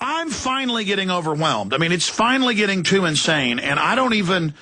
I'm finally getting overwhelmed. I mean, it's finally getting too insane, and I don't even...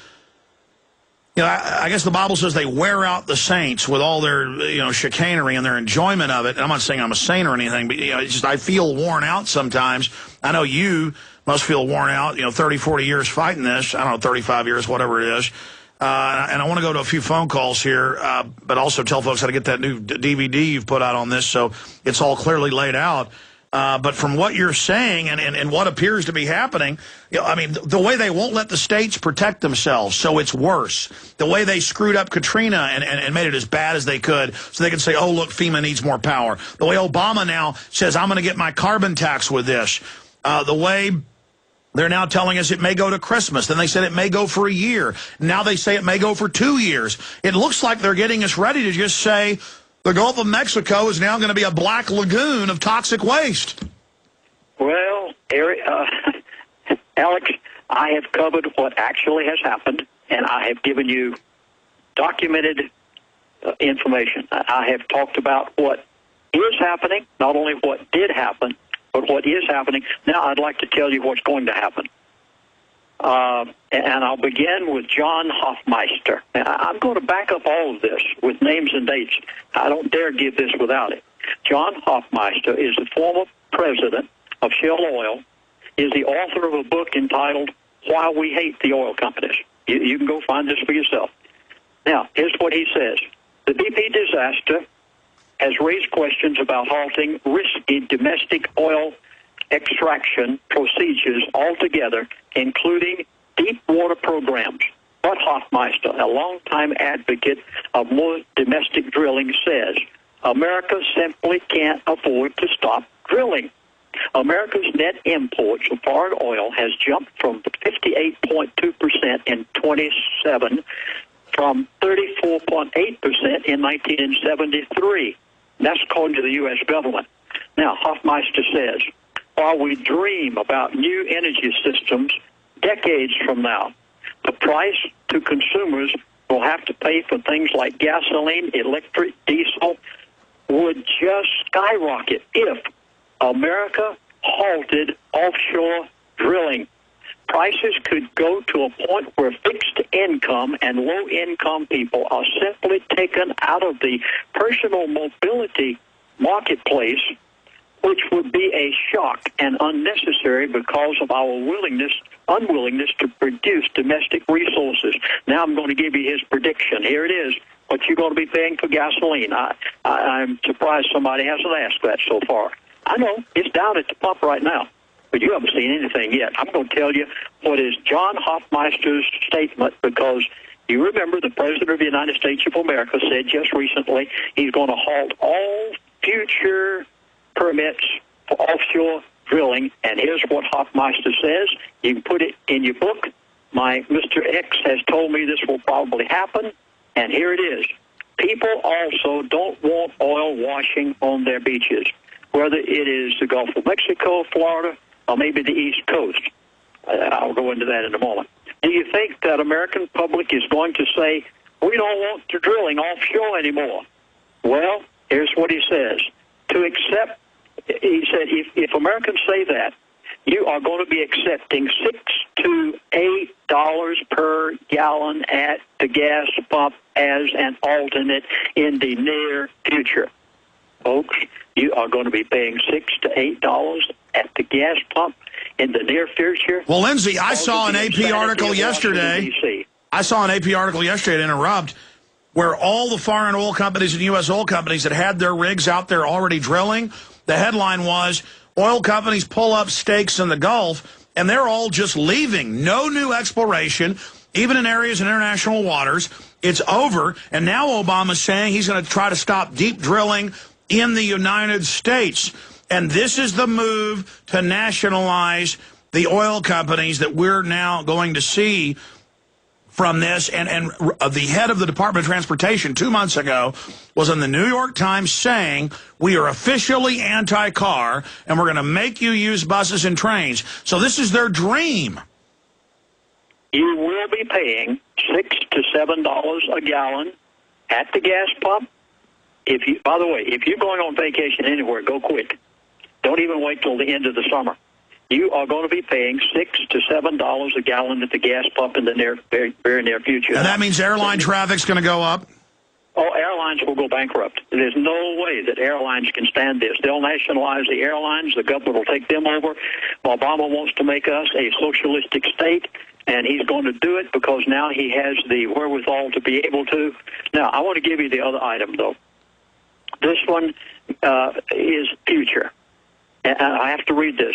You know, I guess the Bible says they wear out the saints with all their, chicanery and their enjoyment of it. And I'm not saying I'm a saint or anything, but, it's just I feel worn out sometimes. I know you must feel worn out, 30, 40 years fighting this. I don't know, 35 years, whatever it is. And I want to go to a few phone calls here, but also tell folks how to get that new DVD you've put out on this so it's all clearly laid out. But from what you're saying and what appears to be happening, I mean, the way they won't let the states protect themselves, so it's worse. The way they screwed up Katrina and made it as bad as they could so they could say, oh, look, FEMA needs more power. The way Obama now says, I'm going to get my carbon tax with this. The way they're now telling us it may go to Christmas. Then they said it may go for a year. Now they say it may go for 2 years. It looks like they're getting us ready to just say, the Gulf of Mexico is now going to be a black lagoon of toxic waste. Well, Eric, Alex, I have covered what actually has happened, and I have given you documented information. I have talked about what is happening, not only what did happen, but what is happening. Now I'd like to tell you what's going to happen. And I'll begin with John Hofmeister. And I'm going to back up all of this with names and dates. I don't dare give this without it. John Hofmeister is the former president of Shell Oil, is the author of a book entitled Why We Hate the Oil Companies. You can go find this for yourself. Now, here's what he says. The BP disaster has raised questions about halting risky domestic oil extraction procedures altogether, including deep water programs. But Hofmeister, a longtime advocate of more domestic drilling, says America simply can't afford to stop drilling. America's net imports of foreign oil has jumped from 58.2% in 27 from 34.8% in 1973. That's according to the U.S. government. Now, Hofmeister says, while we dream about new energy systems decades from now, the price to consumers will have to pay for things like gasoline, electric, diesel would just skyrocket if America halted offshore drilling. Prices could go to a point where fixed income and low-income people are simply taken out of the personal mobility marketplace, which would be a shock and unnecessary because of our unwillingness to produce domestic resources. Now I'm going to give you his prediction. Here it is, what you're going to be paying for gasoline. I'm surprised somebody hasn't asked that so far. I know, it's down at the pump right now, but you haven't seen anything yet. I'm going to tell you what is John Hofmeister's statement, because you remember the President of the United States of America said just recently he's going to halt all future permits for offshore drilling, and here's what Hofmeister says. You can put it in your book. My Mr. X has told me this will probably happen, and here it is. People also don't want oil washing on their beaches, whether it is the Gulf of Mexico, Florida, or maybe the East Coast. I'll go into that in a moment. Do you think that American public is going to say, we don't want the drilling offshore anymore? Well, here's what he says. To accept, he said, if Americans say that, you are going to be accepting $6 to $8 per gallon at the gas pump as an alternate in the near future. Folks, you are going to be paying $6 to $8 at the gas pump in the near future. Well, Lindsey, I saw an AP article yesterday. I saw an AP article yesterday at Interrupt where all the foreign oil companies and U.S. oil companies that had their rigs out there already drilling, the headline was, oil companies pull up stakes in the Gulf, and they're all just leaving. No new exploration, even in areas in international waters. It's over, and now Obama's saying he's going to try to stop deep drilling in the United States. And this is the move to nationalize the oil companies that we're now going to see from this. And the head of the Department of Transportation 2 months ago was in the New York Times saying, we are officially anti-car, and we're going to make you use buses and trains. So this is their dream. You will be paying $6 to $7 a gallon at the gas pump. By the way, if you're going on vacation anywhere, go quick. Don't even wait till the end of the summer. you are going to be paying $6 to $7 a gallon at the gas pump in the very near future. And that means airline traffic's going to go up? Oh, airlines will go bankrupt. There's no way that airlines can stand this. They'll nationalize the airlines. The government will take them over. Obama wants to make us a socialistic state, and he's going to do it because now he has the wherewithal to be able to. Now, I want to give you the other item, though. This one is future. And I have to read this.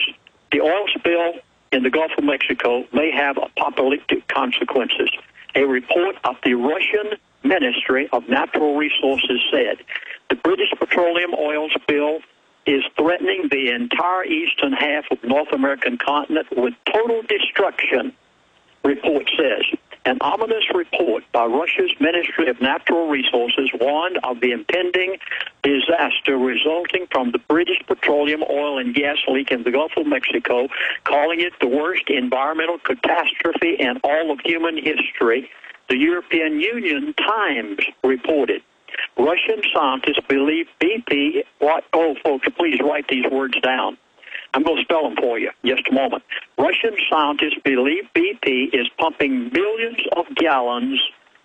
The oil spill in the Gulf of Mexico may have apocalyptic consequences. A report of the Russian Ministry of Natural Resources said the British petroleum oil spill is threatening the entire eastern half of North American continent with total destruction, report says. An ominous report by Russia's Ministry of Natural Resources warned of the impending disaster resulting from the British petroleum oil and gas leak in the Gulf of Mexico, calling it the worst environmental catastrophe in all of human history. The European Union Times reported. Russian scientists believe BP, folks, please write these words down. I'm going to spell them for you in just a moment. Russian scientists believe BP is pumping millions of gallons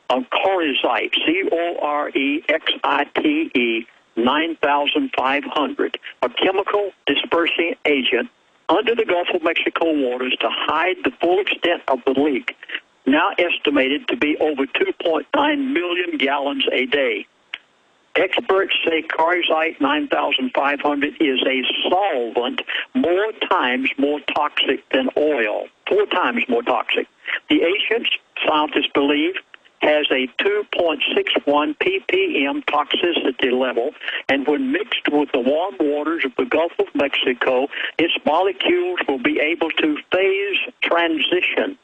of Corexite, Corexite 9,500, a chemical dispersing agent, under the Gulf of Mexico waters to hide the full extent of the leak, now estimated to be over 2.9 million gallons a day. Experts say Corexite 9,500 is a solvent 4 times more toxic than oil, 4 times more toxic. The agent, scientists believe, has a 2.61 ppm toxicity level, and when mixed with the warm waters of the Gulf of Mexico, its molecules will be able to phase transition.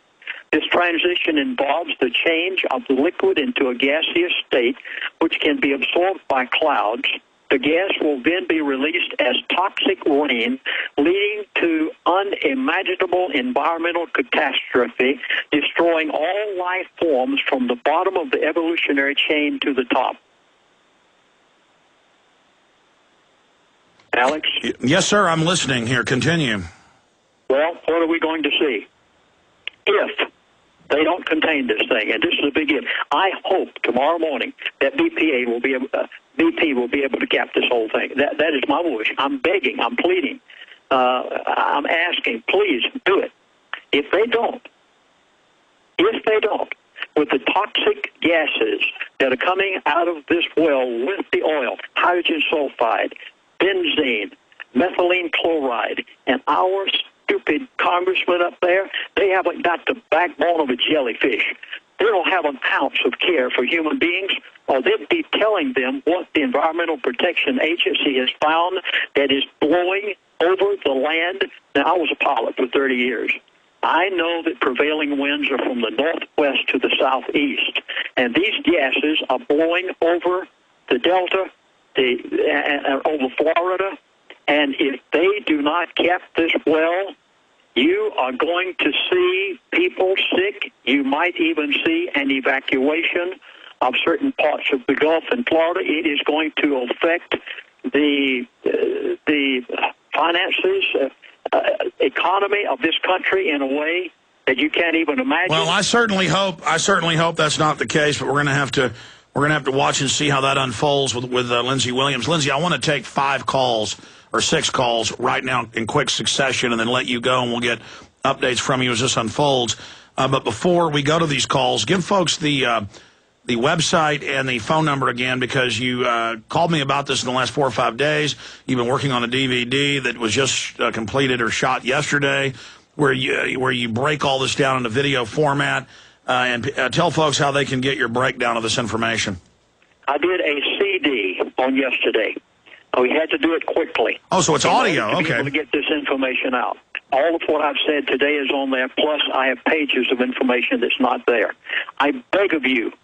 This transition involves the change of the liquid into a gaseous state, which can be absorbed by clouds. The gas will then be released as toxic rain, leading to unimaginable environmental catastrophe, destroying all life forms from the bottom of the evolutionary chain to the top. Alex? Yes, sir, I'm listening here. Continue. Well, what are we going to see? If they don't contain this thing, and this is a big if. I hope tomorrow morning that BP will be able to cap this whole thing. That is my wish. I'm begging. I'm pleading. I'm asking. Please do it. If they don't, with the toxic gases that are coming out of this well with the oil, hydrogen sulfide, benzene, methylene chloride, and our stupid congressmen up there, they haven't got the backbone of a jellyfish. They don't have an ounce of care for human beings, or they'd be telling them what the Environmental Protection Agency has found that is blowing over the land. Now, I was a pilot for 30 years. I know that prevailing winds are from the northwest to the southeast, and these gases are blowing over the Delta, over Florida, and if they do not cap this well, you are going to see people sick. You might even see an evacuation of certain parts of the Gulf and Florida. It is going to affect the finances, economy of this country in a way that you can't even imagine. Well, I certainly hope that's not the case, but we're going to have to watch and see how that unfolds with Lindsey Williams. Lindsey, I want to take 5 calls or 6 calls right now in quick succession and then let you go, and we'll get updates from you as this unfolds. But before we go to these calls, give folks the website and the phone number again, because you called me about this in the last 4 or 5 days. You've been working on a DVD that was just completed or shot yesterday where you break all this down into video format. And tell folks how they can get your breakdown of this information. I did a CD on yesterday. We had to do it quickly. Oh, so it's audio, to be able to get this information out. All of what I've said today is on there, plus I have pages of information that's not there. I beg of you,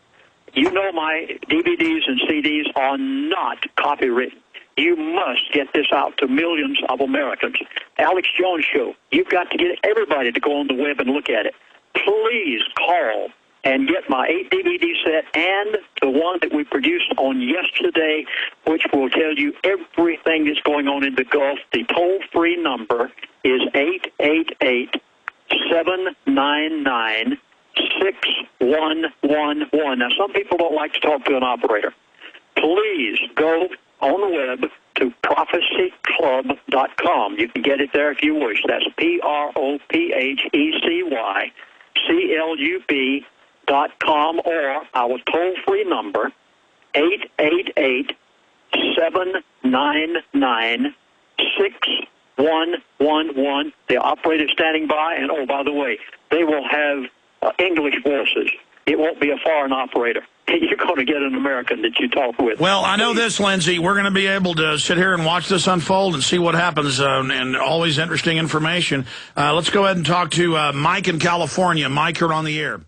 you know my DVDs and CDs are not copywritten. You must get this out to millions of Americans. Alex Jones Show, you've got to get everybody to go on the web and look at it. Please call and get my 8 DVD set and the one that we produced on yesterday, which will tell you everything that's going on in the Gulf. The toll-free number is 888-799-6111. Now, some people don't like to talk to an operator. Please go on the web to prophecyclub.com. You can get it there if you wish. That's prophecyclub.com, or our toll-free number, 888-799-6111. The operator standing by, and oh, by the way, they will have English voices. It won't be a foreign operator. You're going to get an American that you talk with. Well, I know this, Lindsey. We're going to be able to sit here and watch this unfold and see what happens, and always interesting information. Let's go ahead and talk to Mike in California. Mike, you're on the air.